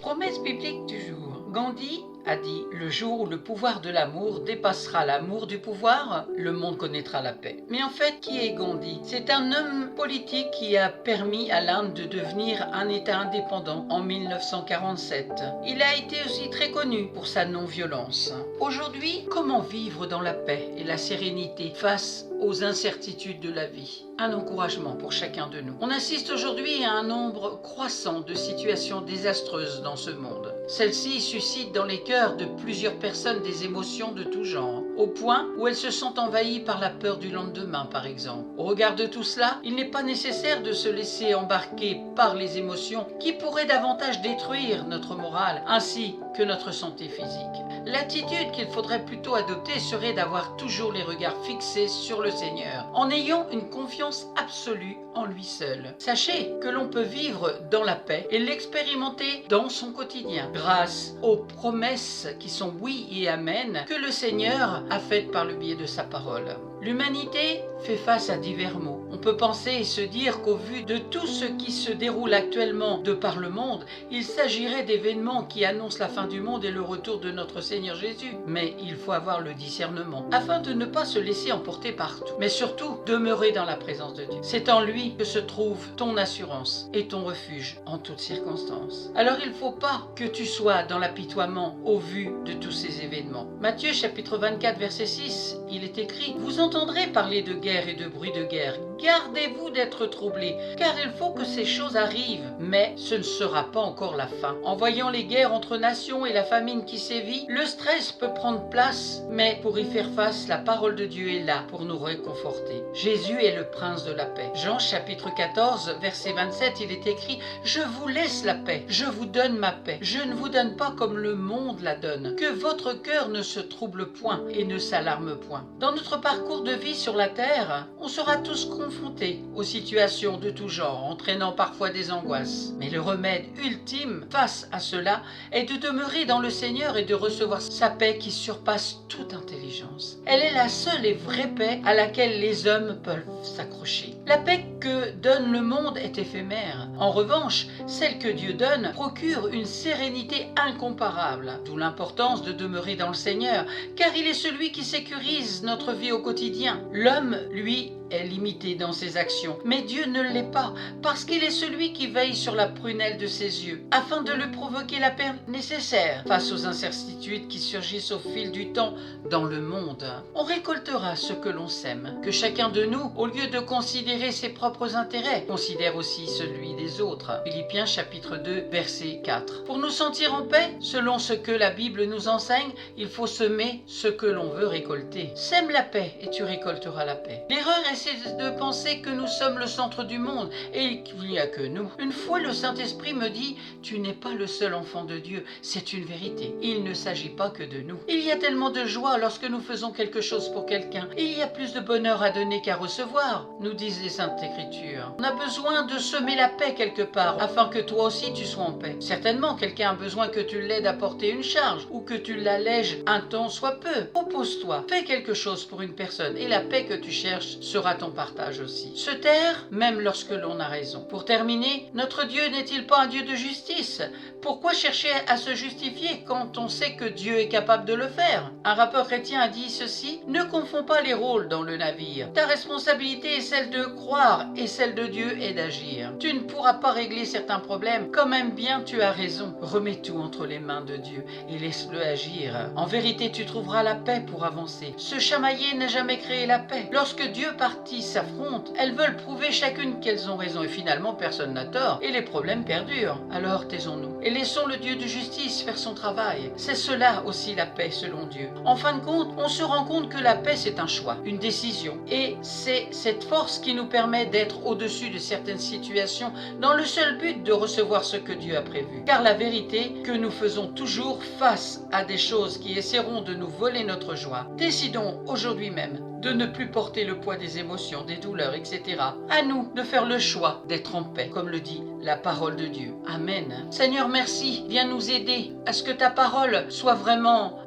Promesse biblique du jour. Gandhi a dit « Le jour où le pouvoir de l'amour dépassera l'amour du pouvoir, le monde connaîtra la paix ». Mais en fait, qui est Gandhi? C'est un homme politique qui a permis à l'Inde de devenir un État indépendant en 1947. Il a été aussi très connu pour sa non-violence. Aujourd'hui, comment vivre dans la paix et la sérénité face aux incertitudes de la vie? Un encouragement pour chacun de nous. On assiste aujourd'hui à un nombre croissant de situations désastreuses dans ce monde. Celles-ci suscitent dans les cœurs de plusieurs personnes des émotions de tout genre, au point où elles se sentent envahies par la peur du lendemain, par exemple. Au regard de tout cela, il n'est pas nécessaire de se laisser embarquer par les émotions qui pourraient davantage détruire notre morale ainsi que notre santé physique. L'attitude qu'il faudrait plutôt adopter serait d'avoir toujours les regards fixés sur le Seigneur, en ayant une confiance absolue en lui seul. Sachez que l'on peut vivre dans la paix et l'expérimenter dans son quotidien, grâce aux promesses qui sont oui et amen que le Seigneur a faites par le biais de sa parole. L'humanité fait face à divers maux. On peut penser et se dire qu'au vu de tout ce qui se déroule actuellement de par le monde, il s'agirait d'événements qui annoncent la fin du monde et le retour de notre Seigneur Jésus. Mais il faut avoir le discernement, afin de ne pas se laisser emporter partout, mais surtout demeurer dans la présence de Dieu. C'est en lui que se trouve ton assurance et ton refuge en toutes circonstances. Alors il ne faut pas que tu sois dans l'apitoiement au vu de tous ces événements. Matthieu chapitre 24 verset 6, il est écrit « Vous entendrez parler de guerre et de bruit de guerre. Gardez-vous d'être troublés, car il faut que ces choses arrivent, mais ce ne sera pas encore la fin. En voyant les guerres entre nations et la famine qui sévit, le stress peut prendre place, mais pour y faire face, la parole de Dieu est là pour nous réconforter. Jésus est le prince de la paix. Jean chapitre 14, verset 27, il est écrit « Je vous laisse la paix, je vous donne ma paix. Je ne vous donne pas comme le monde la donne. Que votre cœur ne se trouble point et ne s'alarme point. » Dans notre parcours de vie sur la terre, on sera tous confrontés aux situations de tout genre, entraînant parfois des angoisses. Mais le remède ultime face à cela est de demeurer dans le Seigneur et de recevoir sa paix qui surpasse toute intelligence. Elle est la seule et vraie paix à laquelle les hommes peuvent s'accrocher. La paix que donne le monde est éphémère. En revanche, celle que Dieu donne procure une sérénité incomparable. D'où l'importance de demeurer dans le Seigneur, car il est celui qui sécurise notre vie au quotidien. L'homme, lui, est limité dans ses actions, mais Dieu ne l'est pas, parce qu'il est celui qui veille sur la prunelle de ses yeux, afin de lui provoquer la paix nécessaire face aux incertitudes qui surgissent au fil du temps dans le monde. On récoltera ce que l'on sème. Que chacun de nous, au lieu de considérer ses propres intérêts, considère aussi celui des autres. Philippiens chapitre 2, verset 4. Pour nous sentir en paix, selon ce que la Bible nous enseigne, il faut semer ce que l'on veut récolter. Sème la paix et tu récolteras la paix. L'erreur est de penser que nous sommes le centre du monde et qu'il n'y a que nous. Une fois, le Saint-Esprit me dit « Tu n'es pas le seul enfant de Dieu, c'est une vérité. Il ne s'agit pas que de nous. » Il y a tellement de joie lorsque nous faisons quelque chose pour quelqu'un. Il y a plus de bonheur à donner qu'à recevoir, nous disent les Saintes Écritures. On a besoin de semer la paix quelque part, afin que toi aussi tu sois en paix. Certainement, quelqu'un a besoin que tu l'aides à porter une charge, ou que tu l'allèges un temps soit peu. Oppose-toi, fais quelque chose pour une personne, et la paix que tu cherches sera ton partage aussi. Se taire, même lorsque l'on a raison. Pour terminer, notre Dieu n'est-il pas un Dieu de justice? Pourquoi chercher à se justifier quand on sait que Dieu est capable de le faire? Un rappeur chrétien a dit ceci: ne confonds pas les rôles dans le navire. Ta responsabilité est celle de croire et celle de Dieu est d'agir. Tu ne pourras pas régler certains problèmes, quand même bien tu as raison. Remets tout entre les mains de Dieu et laisse-le agir. En vérité, tu trouveras la paix pour avancer. Se chamailler n'a jamais créé la paix. Lorsque Dieu parties s'affrontent, elles veulent prouver chacune qu'elles ont raison et finalement personne n'a tort et les problèmes perdurent. Alors taisons-nous et laissons le Dieu de justice faire son travail. C'est cela aussi la paix selon Dieu. En fin de compte, on se rend compte que la paix c'est un choix, une décision et c'est cette force qui nous permet d'être au-dessus de certaines situations dans le seul but de recevoir ce que Dieu a prévu. Car la vérité que nous faisons toujours face à des choses qui essaieront de nous voler notre joie. Décidons aujourd'hui même de ne plus porter le poids des émotions, des douleurs, etc. À nous de faire le choix d'être en paix, comme le dit la parole de Dieu. Amen. Seigneur, merci. Viens nous aider à ce que ta parole soit vraiment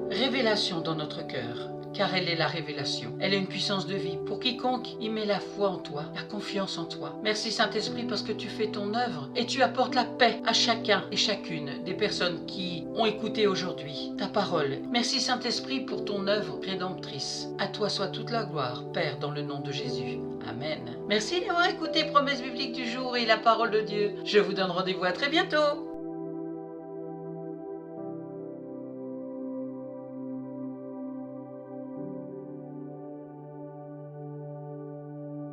révélation dans notre cœur. car elle est la révélation. Elle est une puissance de vie pour quiconque y met la foi en toi, la confiance en toi. Merci Saint-Esprit parce que tu fais ton œuvre et tu apportes la paix à chacun et chacune des personnes qui ont écouté aujourd'hui ta parole. Merci Saint-Esprit pour ton œuvre rédemptrice. À toi soit toute la gloire, Père, dans le nom de Jésus. Amen. Merci d'avoir écouté Promesse biblique du jour et la parole de Dieu. Je vous donne rendez-vous à très bientôt.